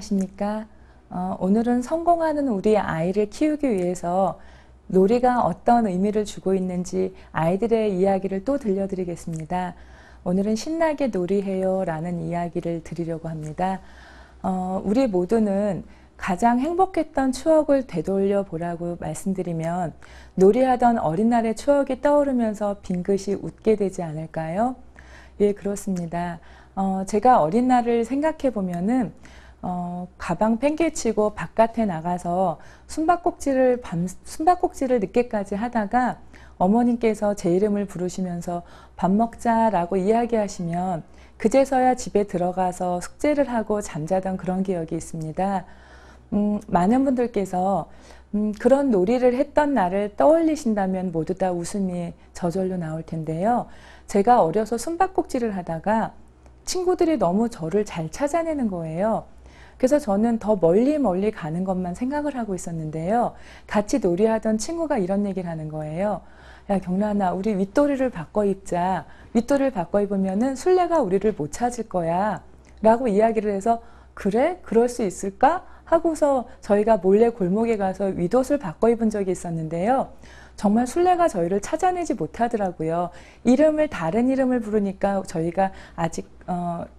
안녕하십니까? 오늘은 성공하는 우리 아이를 키우기 위해서 놀이가 어떤 의미를 주고 있는지 아이들의 이야기를 또 들려드리겠습니다. 오늘은 신나게 놀이해요 라는 이야기를 드리려고 합니다. 우리 모두는 가장 행복했던 추억을 되돌려 보라고 말씀드리면 놀이하던 어린 날의 추억이 떠오르면서 빙긋이 웃게 되지 않을까요? 예, 그렇습니다. 제가 어린 날을 생각해 보면은 가방 팽개치고 바깥에 나가서 숨바꼭질을 늦게까지 하다가 어머님께서 제 이름을 부르시면서 밥 먹자라고 이야기하시면 그제서야 집에 들어가서 숙제를 하고 잠자던 그런 기억이 있습니다. 많은 분들께서 그런 놀이를 했던 날을 떠올리신다면 모두 다 웃음이 저절로 나올 텐데요. 제가 어려서 숨바꼭질을 하다가 친구들이 너무 저를 잘 찾아내는 거예요. 그래서 저는 더 멀리 가는 것만 생각을 하고 있었는데요. 같이 놀이하던 친구가 이런 얘기를 하는 거예요. 야, 경란아, 우리 윗도리를 바꿔 입자. 윗도리를 바꿔 입으면은 술래가 우리를 못 찾을 거야. 라고 이야기를 해서 그래? 그럴 수 있을까? 하고서 저희가 몰래 골목에 가서 윗옷을 바꿔 입은 적이 있었는데요. 정말 술래가 저희를 찾아내지 못하더라고요. 다른 이름을 부르니까 저희가 아직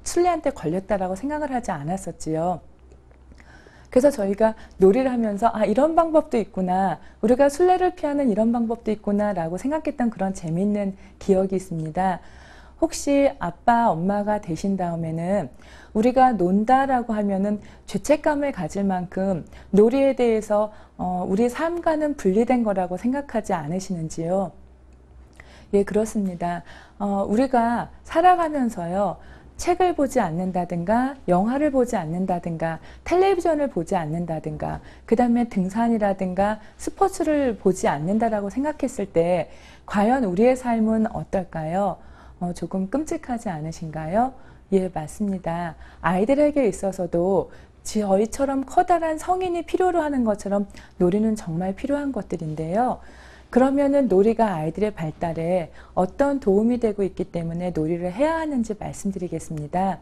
술래한테 걸렸다라고 생각을 하지 않았었지요. 그래서 저희가 놀이를 하면서 이런 방법도 있구나. 우리가 술래를 피하는 이런 방법도 있구나 라고 생각했던 그런 재미있는 기억이 있습니다. 혹시 아빠, 엄마가 되신 다음에는 우리가 논다라고 하면은 죄책감을 가질 만큼 놀이에 대해서 우리 삶과는 분리된 거라고 생각하지 않으시는지요? 예, 그렇습니다. 우리가 살아가면서요, 책을 보지 않는다든가, 영화를 보지 않는다든가, 텔레비전을 보지 않는다든가, 그 다음에 등산이라든가 스포츠를 보지 않는다라고 생각했을 때 과연 우리의 삶은 어떨까요? 조금 끔찍하지 않으신가요? 예, 맞습니다. 아이들에게 있어서도 저희처럼 커다란 성인이 필요로 하는 것처럼 놀이는 정말 필요한 것들인데요. 그러면은 놀이가 아이들의 발달에 어떤 도움이 되고 있기 때문에 놀이를 해야 하는지 말씀드리겠습니다.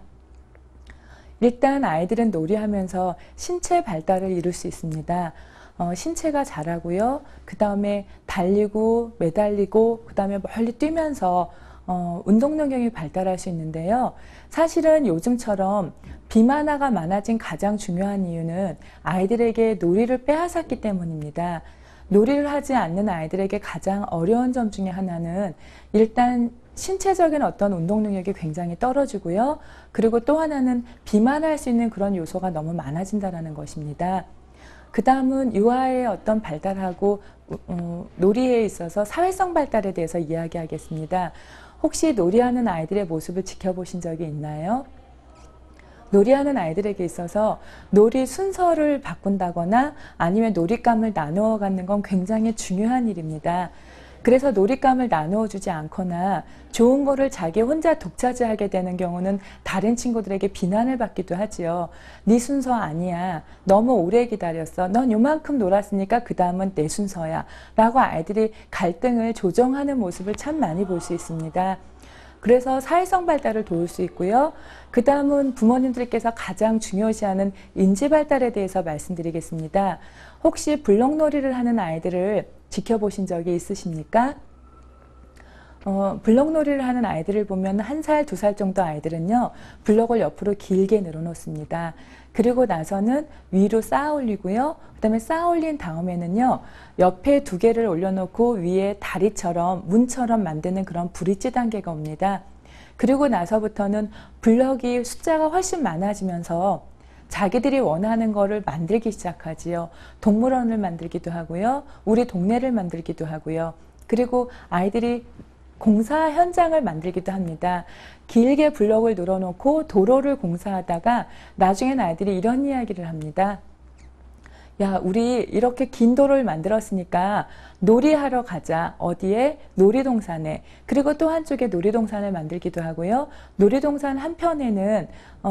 일단 아이들은 놀이하면서 신체 발달을 이룰 수 있습니다. 신체가 자라고요. 그 다음에 달리고 매달리고 그 다음에 멀리 뛰면서 운동 능력이 발달할 수 있는데요. 사실은 요즘처럼 비만화가 많아진 가장 중요한 이유는 아이들에게 놀이를 빼앗았기 때문입니다. 놀이를 하지 않는 아이들에게 가장 어려운 점 중에 하나는 일단 신체적인 어떤 운동 능력이 굉장히 떨어지고요. 그리고 또 하나는 비만할 수 있는 그런 요소가 너무 많아진다는 것입니다. 그 다음은 유아의 어떤 발달하고 놀이에 있어서 사회성 발달에 대해서 이야기하겠습니다. 혹시 놀이하는 아이들의 모습을 지켜보신 적이 있나요? 놀이하는 아이들에게 있어서 놀이 순서를 바꾼다거나 아니면 놀잇감을 나누어 갖는 건 굉장히 중요한 일입니다. 그래서 놀잇감을 나누어 주지 않거나 좋은 거를 자기 혼자 독차지하게 되는 경우는 다른 친구들에게 비난을 받기도 하지요. 네 순서 아니야. 너무 오래 기다렸어. 넌 요만큼 놀았으니까 그 다음은 내 순서야. 라고 아이들이 갈등을 조정하는 모습을 참 많이 볼 수 있습니다. 그래서 사회성 발달을 도울 수 있고요. 그 다음은 부모님들께서 가장 중요시하는 인지 발달에 대해서 말씀드리겠습니다. 혹시 블록놀이를 하는 아이들을 지켜보신 적이 있으십니까? 블록놀이를 하는 아이들을 보면 1살, 2살 정도 아이들은요, 블록을 옆으로 길게 늘어놓습니다. 그리고 나서는 위로 쌓아 올리고요. 그 다음에 쌓아 올린 다음에는요, 옆에 2개를 올려놓고 위에 다리처럼, 문처럼 만드는 그런 브릿지 단계가 옵니다. 그리고 나서부터는 블럭이 숫자가 훨씬 많아지면서 자기들이 원하는 거를 만들기 시작하지요. 동물원을 만들기도 하고요. 우리 동네를 만들기도 하고요. 그리고 아이들이 공사 현장을 만들기도 합니다. 길게 블럭을 늘어놓고 도로를 공사하다가 나중엔 아이들이 이런 이야기를 합니다. 야, 우리 이렇게 긴 도로를 만들었으니까 놀이하러 가자. 어디에? 놀이동산에. 그리고 또 한쪽에 놀이동산을 만들기도 하고요. 놀이동산 한편에는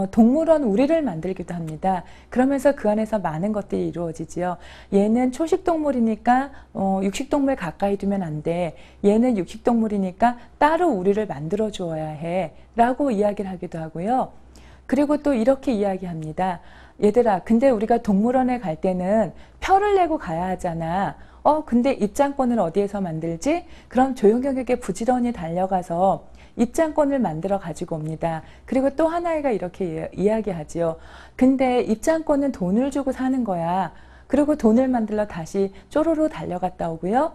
동물원 우리를 만들기도 합니다. 그러면서 그 안에서 많은 것들이 이루어지지요. 얘는 초식동물이니까 육식동물 가까이 두면 안 돼. 얘는 육식동물이니까 따로 우리를 만들어 주어야 해. 라고 이야기를 하기도 하고요. 그리고 또 이렇게 이야기합니다. 얘들아, 근데 우리가 동물원에 갈 때는 표를 내고 가야 하잖아. 근데 입장권을 어디에서 만들지? 그럼 조용혁에게 부지런히 달려가서 입장권을 만들어 가지고 옵니다. 그리고 또 하나가 이렇게 이야기하지요. 근데 입장권은 돈을 주고 사는 거야. 그리고 돈을 만들러 다시 쪼로로 달려갔다 오고요.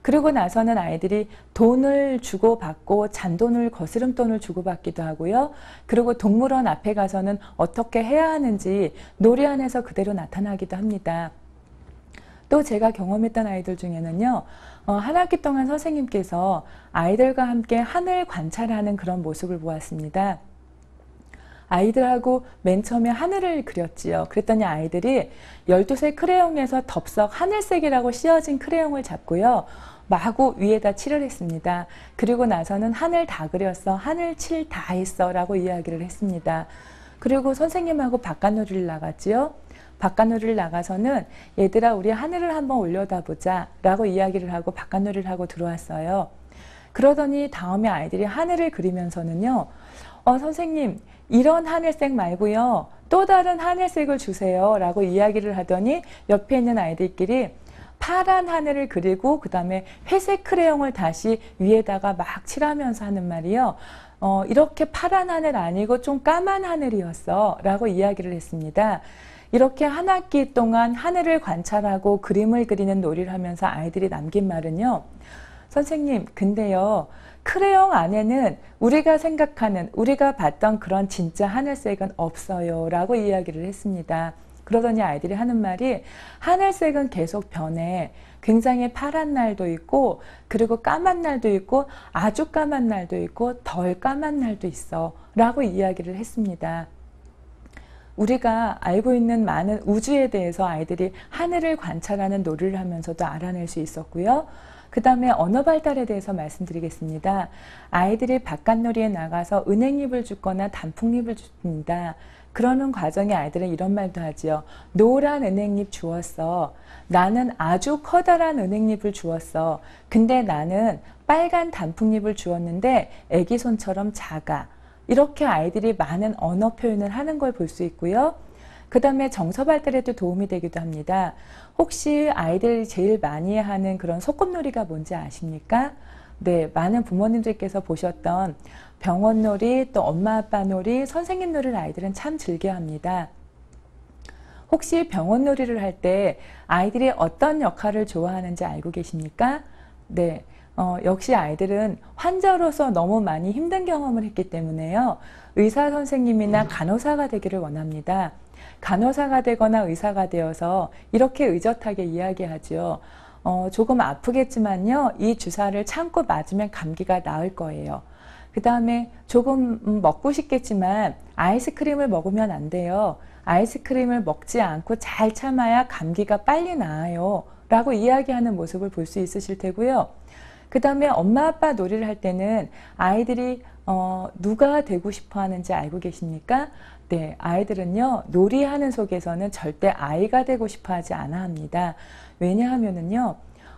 그리고 나서는 아이들이 돈을 주고받고 잔돈을 거스름돈을 주고받기도 하고요. 그리고 동물원 앞에 가서는 어떻게 해야 하는지 놀이 안에서 그대로 나타나기도 합니다. 또 제가 경험했던 아이들 중에는요. 한 학기 동안 선생님께서 아이들과 함께 하늘 관찰하는 그런 모습을 보았습니다. 아이들하고 맨 처음에 하늘을 그렸지요. 그랬더니 아이들이 12색 크레용에서 덥석 하늘색이라고 씌어진 크레용을 잡고요. 마구 위에다 칠을 했습니다. 그리고 나서는 하늘 다 그렸어. 하늘 칠 다 했어. 라고 이야기를 했습니다. 그리고 선생님하고 바깥놀이를 나갔지요. 바깥놀이를 나가서는 얘들아 우리 하늘을 한번 올려다보자 라고 이야기를 하고 바깥놀이를 하고 들어왔어요. 그러더니 다음에 아이들이 하늘을 그리면서는요. 선생님 이런 하늘색 말고요. 또 다른 하늘색을 주세요 라고 이야기를 하더니 옆에 있는 아이들끼리 파란 하늘을 그리고 그 다음에 회색 크레용을 다시 위에다가 막 칠하면서 하는 말이요. 이렇게 파란 하늘 아니고 좀 까만 하늘이었어 라고 이야기를 했습니다. 이렇게 한 학기 동안 하늘을 관찰하고 그림을 그리는 놀이를 하면서 아이들이 남긴 말은요. 선생님 근데요. 크레용 안에는 우리가 생각하는 우리가 봤던 그런 진짜 하늘색은 없어요 라고 이야기를 했습니다. 그러더니 아이들이 하는 말이 하늘색은 계속 변해. 굉장히 파란 날도 있고 그리고 까만 날도 있고 아주 까만 날도 있고 덜 까만 날도 있어 라고 이야기를 했습니다. 우리가 알고 있는 많은 우주에 대해서 아이들이 하늘을 관찰하는 놀이를 하면서도 알아낼 수 있었고요. 그 다음에 언어 발달에 대해서 말씀드리겠습니다. 아이들이 바깥놀이에 나가서 은행잎을 줍거나 단풍잎을 줍니다. 그러는 과정에 아이들은 이런 말도 하지요. 노란 은행잎 주었어. 나는 아주 커다란 은행잎을 주었어. 근데 나는 빨간 단풍잎을 주었는데 애기 손처럼 작아. 이렇게 아이들이 많은 언어 표현을 하는 걸 볼 수 있고요. 그 다음에 정서 발달에도 도움이 되기도 합니다. 혹시 아이들이 제일 많이 하는 그런 소꿉놀이가 뭔지 아십니까? 네, 많은 부모님들께서 보셨던 병원놀이, 또 엄마 아빠 놀이, 선생님 놀이를 아이들은 참 즐겨합니다. 혹시 병원놀이를 할 때 아이들이 어떤 역할을 좋아하는지 알고 계십니까? 네, 역시 아이들은 환자로서 너무 많이 힘든 경험을 했기 때문에요. 의사 선생님이나 간호사가 되기를 원합니다. 간호사가 되거나 의사가 되어서 이렇게 의젓하게 이야기하죠. 조금 아프겠지만요. 이 주사를 참고 맞으면 감기가 나을 거예요. 그 다음에 조금 먹고 싶겠지만 아이스크림을 먹으면 안 돼요. 아이스크림을 먹지 않고 잘 참아야 감기가 빨리 나아요. 라고 이야기하는 모습을 볼 수 있으실 테고요. 그 다음에 엄마 아빠 놀이를 할 때는 아이들이 누가 되고 싶어 하는지 알고 계십니까? 네, 아이들은요 놀이하는 속에서는 절대 아이가 되고 싶어 하지 않아 합니다. 왜냐하면은요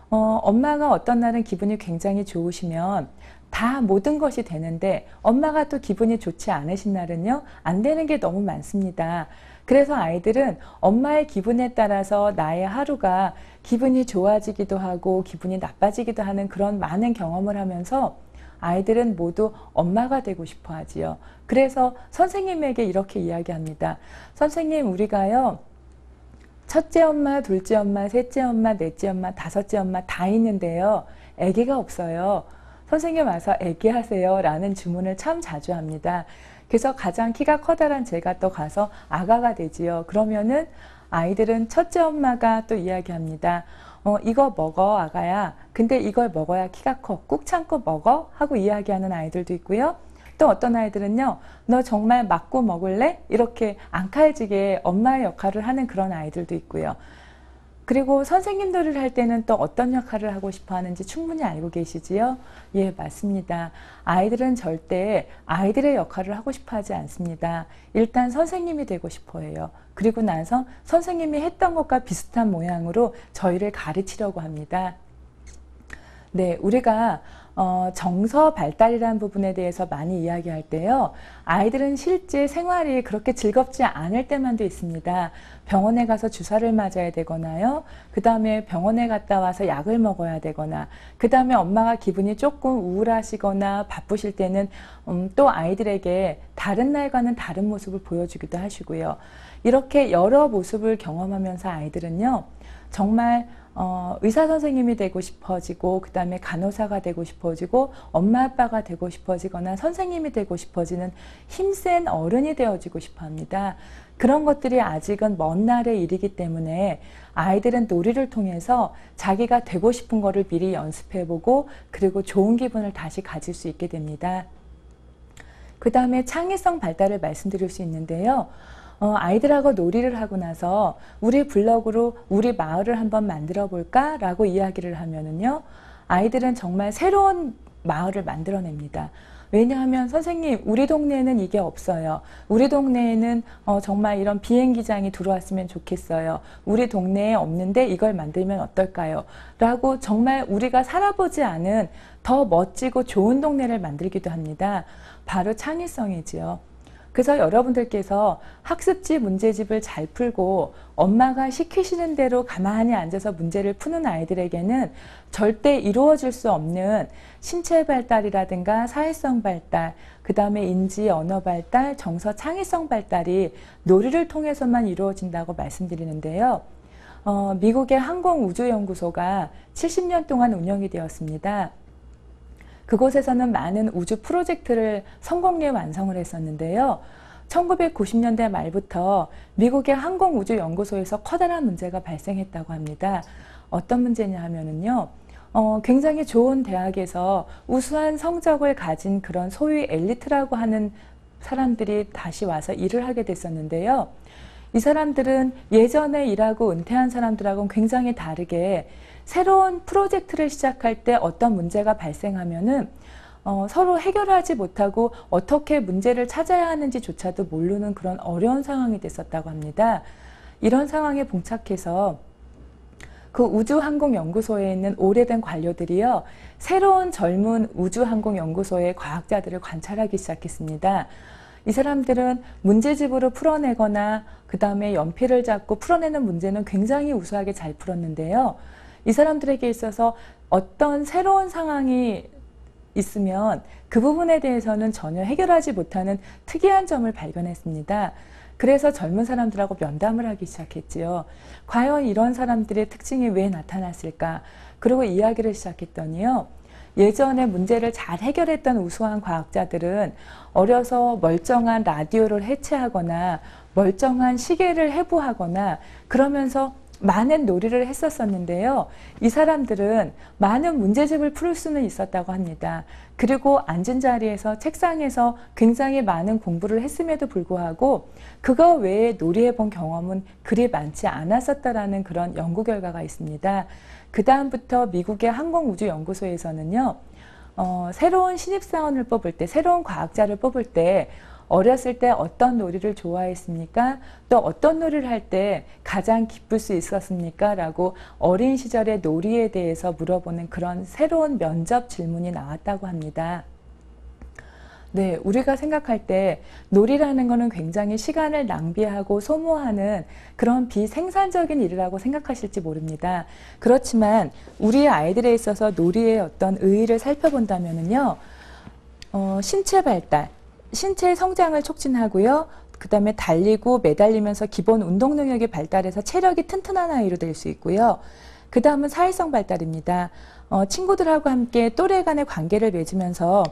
엄마가 어떤 날은 기분이 굉장히 좋으시면 다 모든 것이 되는데 엄마가 또 기분이 좋지 않으신 날은요 안 되는 게 너무 많습니다. 그래서 아이들은 엄마의 기분에 따라서 나의 하루가 기분이 좋아지기도 하고 기분이 나빠지기도 하는 그런 많은 경험을 하면서 아이들은 모두 엄마가 되고 싶어 하지요. 그래서 선생님에게 이렇게 이야기합니다. 선생님 우리가요 첫째 엄마, 둘째 엄마, 셋째 엄마, 넷째 엄마, 다섯째 엄마 다 있는데요. 아기가 없어요. 선생님 와서 아기 하세요 라는 주문을 참 자주 합니다. 그래서 가장 키가 커다란 제가 또 가서 아가가 되지요. 그러면은 아이들은 첫째 엄마가 또 이야기합니다. 이거 먹어 아가야. 근데 이걸 먹어야 키가 커. 꾹 참고 먹어? 하고 이야기하는 아이들도 있고요. 또 어떤 아이들은요. 너 정말 맞고 먹을래? 이렇게 앙칼지게 엄마의 역할을 하는 그런 아이들도 있고요. 그리고 선생님들을 할 때는 또 어떤 역할을 하고 싶어 하는지 충분히 알고 계시지요? 예, 맞습니다. 아이들은 절대 아이들의 역할을 하고 싶어 하지 않습니다. 일단 선생님이 되고 싶어 해요. 그리고 나서 선생님이 했던 것과 비슷한 모양으로 저희를 가르치려고 합니다. 네, 우리가 정서 발달이라는 부분에 대해서 많이 이야기할 때요. 아이들은 실제 생활이 그렇게 즐겁지 않을 때만도 있습니다. 병원에 가서 주사를 맞아야 되거나요. 그 다음에 병원에 갔다 와서 약을 먹어야 되거나, 그 다음에 엄마가 기분이 조금 우울하시거나 바쁘실 때는 또 아이들에게 다른 날과는 다른 모습을 보여주기도 하시고요. 이렇게 여러 모습을 경험하면서 아이들은요. 정말 의사 선생님이 되고 싶어지고, 그 다음에 간호사가 되고 싶어지고, 엄마 아빠가 되고 싶어지거나 선생님이 되고 싶어지는 힘센 어른이 되어지고 싶어 합니다. 그런 것들이 아직은 먼 날의 일이기 때문에 아이들은 놀이를 통해서 자기가 되고 싶은 거를 미리 연습해보고, 그리고 좋은 기분을 다시 가질 수 있게 됩니다. 그 다음에 창의성 발달을 말씀드릴 수 있는데요. 아이들하고 놀이를 하고 나서 우리 블럭으로 우리 마을을 한번 만들어 볼까? 라고 이야기를 하면은요. 아이들은 정말 새로운 마을을 만들어냅니다. 왜냐하면 선생님, 우리 동네에는 이게 없어요. 우리 동네에는 정말 이런 비행기장이 들어왔으면 좋겠어요. 우리 동네에 없는데 이걸 만들면 어떨까요? 라고 정말 우리가 살아보지 않은 더 멋지고 좋은 동네를 만들기도 합니다. 바로 창의성이지요. 그래서 여러분들께서 학습지 문제집을 잘 풀고 엄마가 시키시는 대로 가만히 앉아서 문제를 푸는 아이들에게는 절대 이루어질 수 없는 신체 발달이라든가 사회성 발달, 그 다음에 인지 언어 발달, 정서 창의성 발달이 놀이를 통해서만 이루어진다고 말씀드리는데요. 미국의 항공우주연구소가 70년 동안 운영이 되었습니다. 그곳에서는 많은 우주 프로젝트를 성공리에 완성을 했었는데요. 1990년대 말부터 미국의 항공우주연구소에서 커다란 문제가 발생했다고 합니다. 어떤 문제냐 하면은요. 굉장히 좋은 대학에서 우수한 성적을 가진 그런 소위 엘리트라고 하는 사람들이 다시 와서 일을 하게 됐었는데요. 이 사람들은 예전에 일하고 은퇴한 사람들하고는 굉장히 다르게 새로운 프로젝트를 시작할 때 어떤 문제가 발생하면은 서로 해결하지 못하고 어떻게 문제를 찾아야 하는지조차도 모르는 그런 어려운 상황이 됐었다고 합니다. 이런 상황에 봉착해서 그 우주항공연구소에 있는 오래된 관료들이요. 새로운 젊은 우주항공연구소의 과학자들을 관찰하기 시작했습니다. 이 사람들은 문제집으로 풀어내거나 그 다음에 연필을 잡고 풀어내는 문제는 굉장히 우수하게 잘 풀었는데요. 이 사람들에게 있어서 어떤 새로운 상황이 있으면 그 부분에 대해서는 전혀 해결하지 못하는 특이한 점을 발견했습니다. 그래서 젊은 사람들하고 면담을 하기 시작했지요. 과연 이런 사람들의 특징이 왜 나타났을까? 그리고 이야기를 시작했더니요. 예전에 문제를 잘 해결했던 우수한 과학자들은 어려서 멀쩡한 라디오를 해체하거나 멀쩡한 시계를 해부하거나 그러면서 많은 놀이를 했었었는데요. 이 사람들은 많은 문제집을 풀 수는 있었다고 합니다. 그리고 앉은 자리에서 책상에서 굉장히 많은 공부를 했음에도 불구하고 그거 외에 놀이해본 경험은 그리 많지 않았었다라는 그런 연구 결과가 있습니다. 그 다음부터 미국의 항공우주연구소에서는요. 새로운 신입사원을 뽑을 때, 새로운 과학자를 뽑을 때 어렸을 때 어떤 놀이를 좋아했습니까? 또 어떤 놀이를 할 때 가장 기쁠 수 있었습니까? 라고 어린 시절의 놀이에 대해서 물어보는 그런 새로운 면접 질문이 나왔다고 합니다. 네, 우리가 생각할 때 놀이라는 것은 굉장히 시간을 낭비하고 소모하는 그런 비생산적인 일이라고 생각하실지 모릅니다. 그렇지만 우리 아이들에 있어서 놀이의 어떤 의의를 살펴본다면요, 신체 발달, 신체의 성장을 촉진하고요. 그 다음에 달리고 매달리면서 기본 운동 능력이 발달해서 체력이 튼튼한 아이로 될 수 있고요. 그 다음은 사회성 발달입니다. 친구들하고 함께 또래 간의 관계를 맺으면서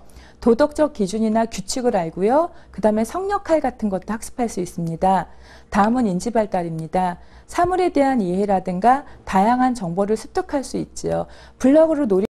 도덕적 기준이나 규칙을 알고요. 그 다음에 성역할 같은 것도 학습할 수 있습니다. 다음은 인지 발달입니다. 사물에 대한 이해라든가 다양한 정보를 습득할 수 있지요. 블럭으로 놀이